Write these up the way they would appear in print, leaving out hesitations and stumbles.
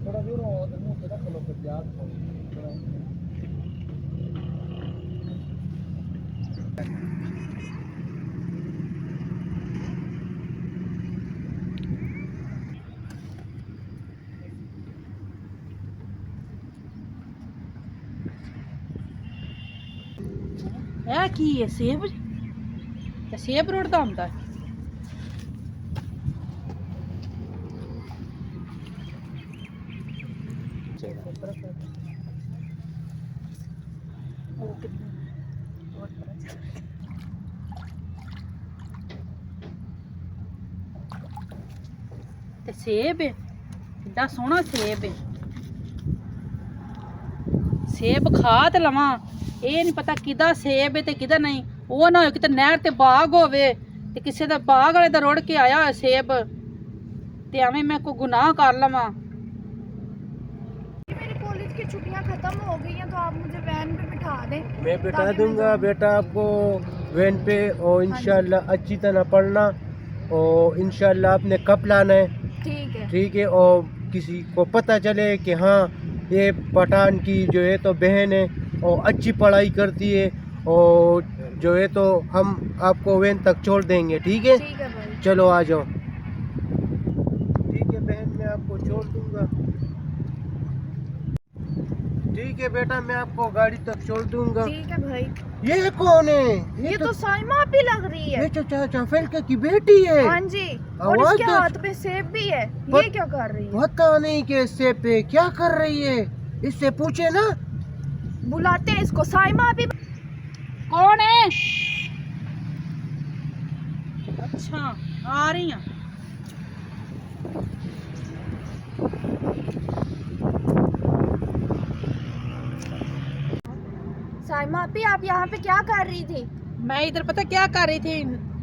थोड़ा दूर हो तो मुंह पे रख लो फिर याद थोड़ा। ਇਹ ਕੀ ਹੈ ਸੇਬ ਤੇ ਸੇਬ ਰੋੜਦਾ ਹੁੰਦਾ ਹੈ। ਤੇ ਸੇਬ ਹੈ ਕਿੱਡਾ ਸੋਹਣਾ ਸੇਬ ਹੈ। ਸੇਬ ਖਾ ਤੇ ਲਵਾਂ ਇਹ ਨਹੀਂ ਪਤਾ ਕਿਹਦਾ ਸੇਬ ਹੈ ਤੇ ਕਿਹਦਾ ਨਹੀਂ। ਉਹ ਨਾ ਹੋਏ ਕਿਤੇ ਨਹਿਰ ਤੇ ਬਾਗ ਹੋਵੇ ਤੇ ਕਿਸੇ ਦਾ ਬਾਗ ਵਾਲੇ ਦਾ ਰੁੜ ਕੇ ਆਇਆ ਹੋਇਆ ਸੇਬ ਤੇ ਐਵੇਂ मैं कोई गुनाह कर लवां। मेरी कॉलेज की छुट्टियां खत्म हो गई हैं तो आप मुझे वैन पे बिठा दें। मैं बिठा दूंगा बेटा आपको वैन पे, और इंशाल्लाह अच्छी तरह पढ़ना, और इंशाल्लाह आपने कब लाना है, ठीक है। ठीक है। और किसी को पता चले कि हाँ ये पठान की जो है तो बहन है और अच्छी पढ़ाई करती है, और जो है तो हम आपको वैन तक छोड़ देंगे, ठीक है। ठीक है भाई। चलो आ जाओ। ठीक है बहन, मैं आपको छोड़ दूंगा। ठीक है बेटा, मैं आपको गाड़ी तक छोड़ दूंगा। ठीक है भाई। ये कौन है? ये तो साइमा भी लग रही है। ये तो चाचा फैलका की बेटी है। हाँ जी। और आवाज इसके दे। हाथ में सेब भी है। पर- ये क्या कर रही है? पता नहीं कि इससे पे क्या कर रही है, इससे पूछे ना। बुलाते हैं इसको। साइमा भी। कौन है? अच्छा आ रही हैं। साइमा भी आप यहाँ पे क्या कर रही थी? मैं इधर पता क्या कर रही थी,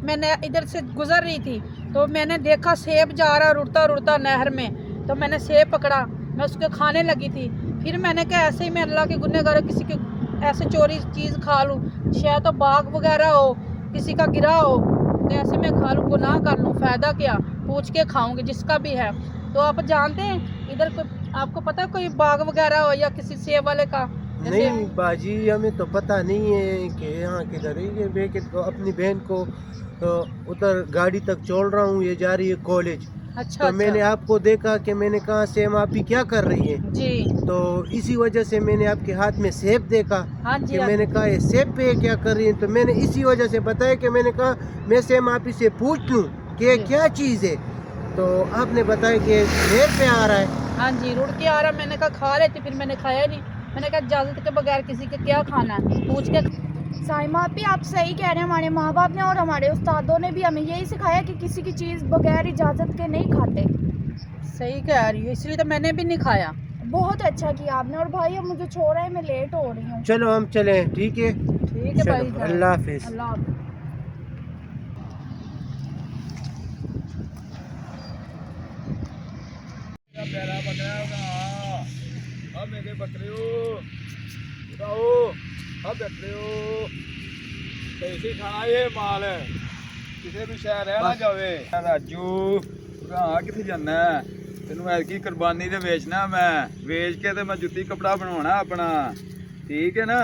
मैंने इधर से गुजर रही थी तो मैंने देखा सेब जा रहा रुड़ता रुड़ता नहर में, तो मैंने सेब पकड़ा, मैं उसके खाने लगी थी। फिर मैंने कहा ऐसे ही मैं अल्लाह के गुनहगार किसी के ऐसे चोरी चीज़ खा लूँ, शायद तो बाग वगैरह हो किसी का गिरा हो तो ऐसे मैं खा लूँ, गुनाह कर लूँ, फ़ायदा क्या, पूछ के खाऊंगी जिसका भी है। तो आप जानते हैं इधर कोई आपको पता है कोई बाग वगैरह हो या किसी सेब वाले का? नहीं बाजी, हमें तो पता नहीं है कि यहाँ किधर है। ये मैं तो अपनी बहन को तो उधर गाड़ी तक छोड़ रहा हूँ, ये जा रही है कॉलेज। अच्छा तो अच्छा। मैंने आपको देखा कि मैंने कहा सेम आप भी क्या कर रही है, जी तो इसी वजह से मैंने आपके हाथ में सेब देखा। हाँ जी कि हाँ। मैंने कहा ये सेब पे क्या कर रही है, तो मैंने इसी वजह से बताया कि मैंने कहा मैं सेम आप से पूछ लूँ कि ये जी। क्या चीज़ है। तो आपने बताया कि सेब पे आ रहा है। हाँ जी रुड़ के आ रहा, मैंने कहा खा लेती, फिर मैंने खाया नहीं, मैंने कहा इजाज़त के बगैर किसी के क्या खाना है, पूछ के। साइमा भी आप सही कह रहे हैं। हमारे माँ बाप ने और हमारे उस्तादों ने भी हमें यही सिखाया कि किसी की चीज़ बगैर इजाज़त के नहीं खाते। सही कह रही हो, इसलिए तो मैंने भी नहीं खाया। बहुत अच्छा किया आपने। और भाई अब मुझे छोड़ है, मैं लेट हो रही हूँ। चलो हम चले, ठीक है। ठीक है चलो, भाई, अल्लाह हाफिज। अल्लाह हाफिज। प्यारा बकरा अब मेरे बकरियों बताओ, अब बकरियों कैसे खाना ये माल है, किसी भी शहर रह ना जावे। राजू भरा किथे जाना, तेनू ऐसी कुर्बानी ते बेचना, मैं बेच के ते मैं जुत्ती कपड़ा बनवाना अपना, ठीक है ना,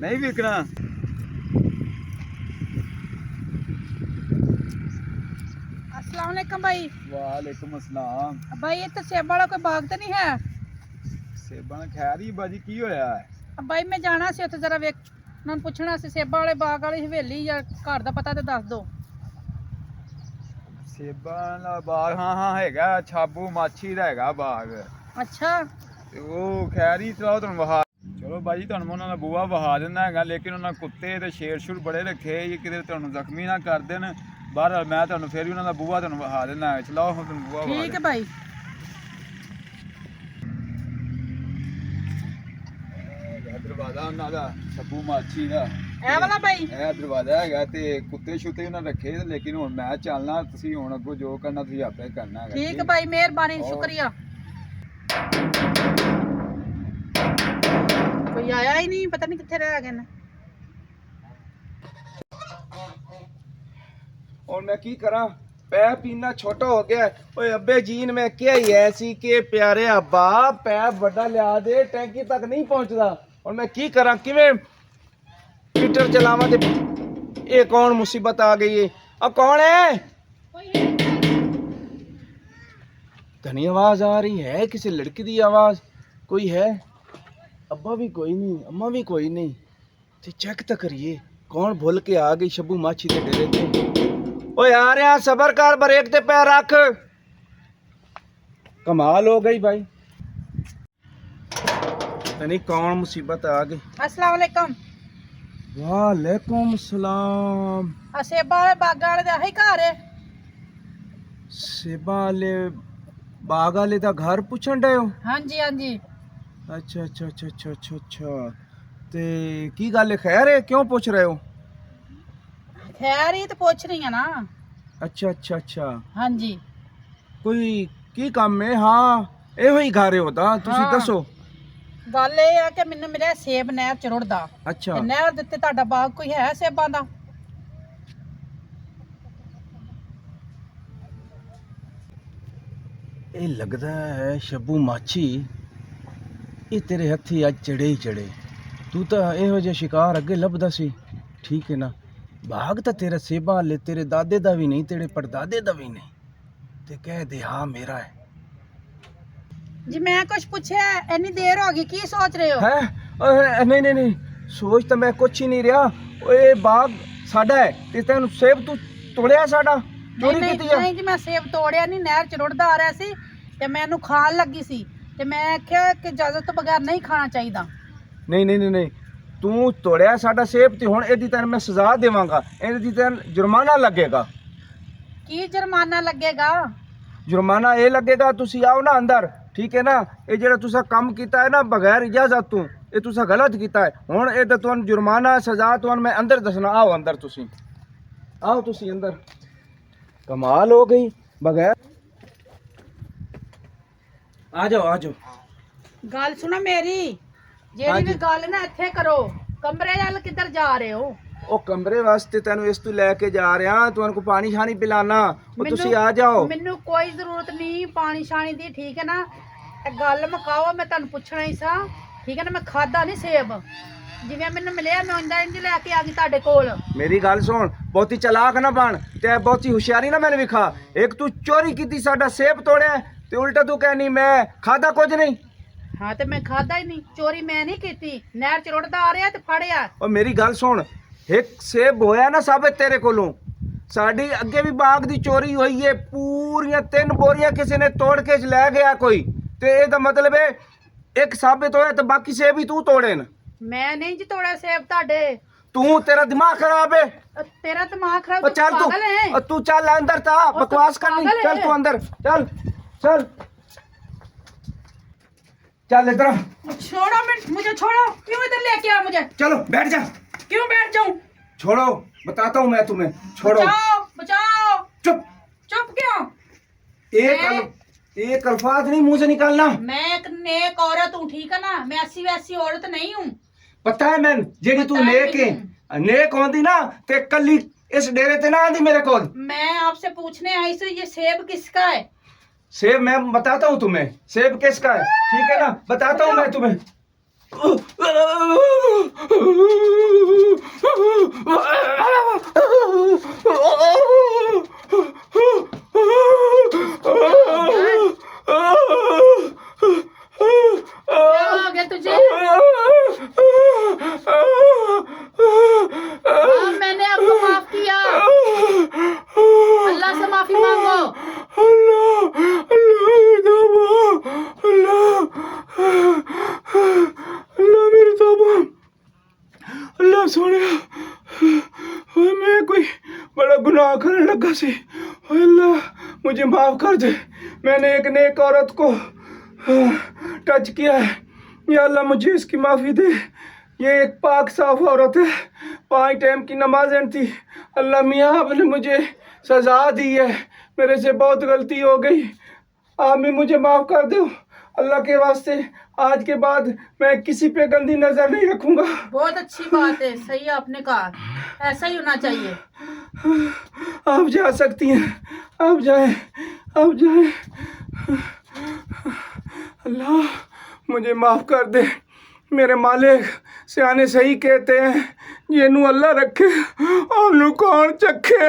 नहीं विकना। अस्सलाम वालेकुम भाई। वालेकुम अस्सलाम। भाई ये तो सेब वाला कोई बाग तो नहीं है? सेबां खैर ही बाजी की होया है? भाई मैं जाना सी उत्थे जरा वेख उन्होंने पूछना सी सेबा वाले बाग वाली हवेली या घर दा पता तो दस दो। ਸੇਬਾਂ ਦਾ ਬਾਗ ਹਾਂ ਹਾਂ ਹੈਗਾ, ਛਾਬੂ ਮਾਛੀ ਦਾ ਹੈਗਾ ਬਾਗ। अच्छा ਤੇ ਉਹ ਖੈਰ ਹੀ ਚਲਾਓ ਤੁਹਾਨੂੰ ਵਹਾ। ਚਲੋ ਬਾਜੀ ਤੁਹਾਨੂੰ ਮੈਂ ਉਹਨਾਂ ਦਾ ਬੂਹਾ ਵਹਾ ਦਿੰਦਾ ਹੈਗਾ, ਲੇਕਿਨ ਉਹਨਾਂ ਕੁੱਤੇ ਤੇ ਸ਼ੇਰ ਸ਼ੁਰ ਬੜੇ ਰੱਖੇ ਇਹ ਕਿਤੇ ਤੁਹਾਨੂੰ ਜ਼ਖਮੀ ਨਾ ਕਰ ਦੇਣ। ਬਾਹਰ ਮੈਂ ਤੁਹਾਨੂੰ ਫਿਰ ਵੀ ਉਹਨਾਂ ਦਾ ਬੂਹਾ ਤੁਹਾਨੂੰ ਵਹਾ ਦਿੰਦਾ ਹੈ। ਚਲਾਓ ਹੁਣ ਤੁਹਾਨੂੰ ਬੂਹਾ ਵਹਾ ठीक है भाई। ਦਰਵਾਜ਼ਾ ਉਹਨਾਂ ਦਾ ਛੱਬੂ ਮਾਛੀ ਦਾ ए वाला भाई? ਇਹ ਦਰਵਾਜ਼ਾ ਹੈਗਾ ਤੇ ਕੁੱਤੇ ਸ਼ੁੱਤੇ ਉਹਨਾਂ ਰੱਖੇ, ਲੇਕਿਨ ਹੁਣ ਮੈਂ ਚੱਲਣਾ, ਤੁਸੀਂ ਹੁਣ ਅੱਗੋਂ ਜੋ ਕਰਨਾ ਤੁਸੀਂ ਆਪੇ ਕਰਨਾ ਹੈਗਾ। ठीक है भाई, मेहरबानी, शुक्रिया। कोई आया ही नहीं, पता नहीं कितने रह गए ने। ਹੁਣ ਮੈਂ ਕੀ ਕਰਾਂ, पैप पीना छोटा हो गया। ओए अब्बे जीन में क्या ही ऐसी के प्यारे अब्बा पैप बड़ा लिया दे टैंकी तक नहीं पहुंचता और मैं की करा किवें मीटर चलावा ते ये कौन मुसीबत आ गई है। अब कौन है? घनी आवाज आ रही है किसी लड़की दी आवाज। कोई है? अब्बा भी कोई नहीं, अम्मा भी कोई नहीं। ते चेक तो करिए कौन भूल के आ गई शब्बू माछी के डेरे ते। ओए आ रहा सबर कर ब्रेक ते पैर रख। कमाल हो गई भाई। नहीं कौन मुसीबत आ गई। अस्सलाम वालेकुम। वालेकुम सलाम। सेबा वाले बागा वाले दा ही घर है। सेबा वाले बाग वाले दा घर पुछन डे हो? हाँ जी हाँ जी। अच्छा अच्छा अच्छा अच्छा अच्छा अच्छा ते की गल है खैर है क्यों पूछ रहे हो? खैर ही तो पूछ रही है ना। अच्छा अच्छा अच्छा हाँ जी। कोई की काम है? हाँ ਇਹੋ ਹੀ ਘਰ ਹੋਦਾ ਤੁਸੀਂ ਹਾਂ। ਦੱਸੋ। ਗੱਲ ਇਹ ਆ ਕਿ ਮੈਨੂੰ ਮਿਲਿਆ ਸੇਬ ਨਹਿਰ ਚ ਰੁੜਦਾ ਅੱਛਾ ਤੇ ਨਹਿਰ ਦੇ ਉੱਤੇ ਤੁਹਾਡਾ ਬਾਗ ਕੋਈ ਹੈ ਸੇਬਾਂ ਦਾ? ਇਹ ਲੱਗਦਾ ਹੈ ਸ਼ੱਬੂ ਮਾਛੀ ਇਹ ਤੇਰੇ ਹੱਥੀ ਅੱਜ ਚੜੇ ਹੀ ਚੜੇ। ਤੂੰ ਤਾਂ ਇਹੋ ਜਿਹਾ ਸ਼ਿਕਾਰ ਅੱਗੇ ਲੱਭਦਾ ਸੀ ਠੀਕ ਹੈ ਨਾ। ਬਾਗ ਤਾਂ ਤੇਰਾ ਸੇਬਾਂ ਵਾਲੇ ਤੇਰੇ ਦਾਦੇ ਦਾ ਵੀ ਨਹੀਂ ਤੇਰੇ ਪੜਦਾਦੇ ਦਾ ਵੀ ਨਹੀਂ ਤੇ ਕਹਿ ਦੇ ਹਾਂ ਮੇਰਾ ਹੈ। ਜੀ ਮੈਂ ਕੁਝ ਪੁੱਛਿਆ ਇੰਨੀ ਦੇਰ ਹੋ ਗਈ ਕੀ ਸੋਚ ਰਹੇ ਹੋ? ਹੈ ਨਹੀਂ ਨਹੀਂ ਨਹੀਂ ਸੋਚ ਤਾਂ ਮੈਂ ਕੁਛ ਹੀ ਨਹੀਂ ਰਿਹਾ। ਓਏ ਬਾਗ ਸਾਡਾ ਹੈ ਤੇ ਤੈਨੂੰ ਸੇਬ ਤੂੰ ਤੋੜਿਆ ਸਾਡਾ ਚੋਰੀ ਨਹੀਂ ਕੀਤੀ ਆ? ਨਹੀਂ ਜੀ ਮੈਂ ਸੇਬ ਤੋੜਿਆ ਨਹੀਂ ਨਹਿਰ ਚ ਰੁੜਦਾ ਆ ਰਿਹਾ ਸੀ ਤੇ ਮੈਂ ਇਹਨੂੰ ਖਾਣ ਲੱਗੀ ਸੀ ਤੇ ਮੈਂ ਆਖਿਆ ਕਿ ਇਜਾਜ਼ਤ ਤੋਂ ਬਗੈਰ ਨਹੀਂ ਖਾਣਾ ਚਾਹੀਦਾ। ਨਹੀਂ ਨਹੀਂ ਨਹੀਂ ਨਹੀਂ ਤੂੰ ਤੋੜਿਆ ਸਾਡਾ ਸੇਬ ਤੇ ਹੁਣ ਇਹਦੀ ਤੈਨੂੰ ਮੈਂ ਸਜ਼ਾ ਦੇਵਾਂਗਾ। ਇਹਦੀ ਤੈਨੂੰ ਜੁਰਮਾਨਾ ਲੱਗੇਗਾ। ਕੀ ਜੁਰਮਾਨਾ ਲੱਗੇਗਾ? ਜੁਰਮਾਨਾ ਇਹ ਲੱਗੇਗਾ ਤੁਸੀਂ ਆਓ ਨਾ ਅੰਦਰ ਠੀਕ ਹੈ ਨਾ। ਇਹ ਜਿਹੜਾ ਤੁਸੀਂ ਕੰਮ ਕੀਤਾ ਹੈ ਨਾ ਬਗੈਰ ਇਜਾਜ਼ਤ ਤੋਂ ਇਹ ਤੁਸੀਂ ਗਲਤ ਕੀਤਾ ਹੈ। ਹੁਣ ਇਹ ਤਾਂ ਤੁਹਾਨੂੰ ਜੁਰਮਾਨਾ ਸਜ਼ਾ ਤੁਹਾਨੂੰ ਮੈਂ ਅੰਦਰ ਦੱਸਣਾ। ਆਓ ਅੰਦਰ ਤੁਸੀਂ ਆਓ ਤੁਸੀਂ ਅੰਦਰ। ਕਮਾਲ ਹੋ ਗਈ ਬਗੈਰ ਆ ਜਾਓ ਆ ਜਾਓ। ਗੱਲ ਸੁਣੋ ਮੇਰੀ ਜਿਹੜੀ ਹਾਂਜੀ। ਵੀ ਗੱਲ ਨਾ ਇੱਥੇ ਕਰੋ। ਕਮਰੇ ਵੱਲ ਕਿੱਧਰ ਜਾ ਰਹੇ ਹੋ? ਉਹ ਕਮਰੇ ਵਾਸਤੇ ਤੈਨੂੰ ਇਸ ਤੋਂ ਲੈ ਕੇ ਜਾ ਰਿਹਾ ਤੁਹਾਨੂੰ ਕੋ ਪਾਣੀ ਸ਼ਾਨੀ ਪਿਲਾਣਾ। ਉਹ ਤੁਸੀਂ ਆ ਜਾਓ। ਮੈਨੂੰ ਕੋਈ ਜ਼ਰੂਰਤ ਨਹੀਂ ਪਾਣੀ ਸ਼ਾਨੀ ਦੀ ਠੀਕ ਹੈ ਨਾ। ਇਹ ਗੱਲ ਮੁਕਾਓ ਮੈਂ ਤੁਹਾਨੂੰ ਪੁੱਛਣਾ ਹੀ ਸਾਂ ਠੀਕ ਹੈ ਨਾ। ਮੈਂ ਖਾਦਾ ਨਹੀਂ ਸੇਬ ਜਿਵੇਂ ਮੈਨੂੰ ਮਿਲਿਆ ਮੈਂ ਇੰਦਾ ਇੰਜ ਲੈ ਕੇ ਆ ਗਈ ਤੁਹਾਡੇ ਕੋਲ। ਮੇਰੀ ਗੱਲ ਸੁਣ ਬਹੁਤੀ ਚਲਾਕ ਨਾ ਬਣ ਤੇ ਬਹੁਤੀ ਹੁਸ਼ਿਆਰੀ ਨਾ ਮੈਨੂੰ ਵਿਖਾ। ਇੱਕ ਤੂੰ ਚੋਰੀ ਕੀਤੀ ਸਾਡਾ ਸੇਬ ਤੋੜਿਆ ਤੇ ਉਲਟਾ ਤੂੰ ਕਹਿਨੀ ਮੈਂ ਖਾਦਾ ਕੁਝ ਨਹੀਂ। ਹਾਂ ਤੇ ਮੈਂ ਖਾਦਾ ਹੀ ਨਹੀਂ। ਚੋਰੀ ਮੈਂ ਨਹੀਂ ਕੀਤੀ। ਨਹਿਰ ਚ ਰੁੜਦਾ ਆ ਰਿਹਾ ਤੇ ਫੜਿਆ। ਉਹ ਮੇਰੀ ਗੱਲ ਸੁਣ ਇੱਕ ਸੇਬ ਹੋਇਆ ਨਾ ਸਾਬਤ ਤੇਰੇ ਕੋਲੋਂ। ਸਾਡੀ ਅੱਗੇ ਵੀ ਬਾਗ ਦੀ ਚੋਰੀ ਹੋਈ ਹੈ ਪੂਰੀਆਂ 3 ਬੋਰੀਆਂ ਕਿਸੇ ਨੇ ਤੋੜ ਕੇ ਲੈ ਗਿਆ ਕੋਈ ਤੇ ਇਹਦਾ ਮਤਲਬ ਹੈ ਇੱਕ ਸਾਬਤ ਹੋਇਆ ਤੇ ਬਾਕੀ ਸੇਬ ਹੀ ਤੂੰ ਤੋੜੇ ਨੇ। ਮੈਂ ਨਹੀਂ ਜੀ ਤੋੜਿਆ ਸੇਬ ਤੁਹਾਡੇ। ਤੂੰ ਤੇਰਾ ਦਿਮਾਗ ਖਰਾਬ ਹੈ। ਤੇਰਾ ਦਿਮਾਗ ਖਰਾਬ ਉਹ ਚੱਲ ਪਾਗਲ ਹੈ। ਤੂੰ ਤੂੰ ਚੱਲ ਅੰਦਰ ਤਾ ਬਕਵਾਸ ਕਰਨੀ। ਪਾਗਲ ਚੱਲ ਹੈ। ਤੂੰ ਅੰਦਰ ਚੱਲ चल चल इधर। छोड़ो मुझे छोड़ो। क्यों इधर लेके आ मुझे? चलो बैठ जा। क्यों बैठ जाऊं? छोड़ो बताता हूँ मैं तुम्हें। छोड़ो बचाओ बचाओ। चुप चुप क्यों? एक अल्फाज नहीं मुंह से निकालना। मैं एक नेक औरत हूँ ठीक है ना। मैं ऐसी वैसी औरत नहीं हूँ। पता है मैं जेडी तू पता है नेक है मैनू। नेक होंदी ना ते कली इस डेरे ते ना आंदी मेरे को। मैं आपसे पूछने आई से ये सेब किसका है? सेब मैं बताता हूँ तुम्हें सेब किसका है ठीक है ना। बताता हूँ मैं तुम्हें। क्या हो गया तुझे? हाँ, मैंने आपको माफ किया। अल्लाह से माफी मांगो। अल्लाह सोने मैं कोई बड़ा गुनाह करने लगा सी। अल्लाह मुझे माफ कर दे। मैंने एक नेक औरत को टच किया है। या अल्लाह मुझे इसकी माफ़ी दे। ये एक पाक साफ औरत है 5 टाइम की नमाज़ें थी। अल्लाह मियाँ आपने मुझे सज़ा दी है। मेरे से बहुत गलती हो गई। आप भी मुझे माफ़ कर दो। अल्लाह के वास्ते आज के बाद मैं किसी पे गंदी नज़र नहीं रखूँगा। बहुत अच्छी बात है। सही आपने कहा ऐसा ही होना चाहिए। आप जा सकती हैं, आप जाएं, आप जाएं। अल्लाह मुझे माफ़ कर दे, मेरे मालिक सियाने सही कहते हैं, ये नू अल्लाह रखे और नू कौन चखे।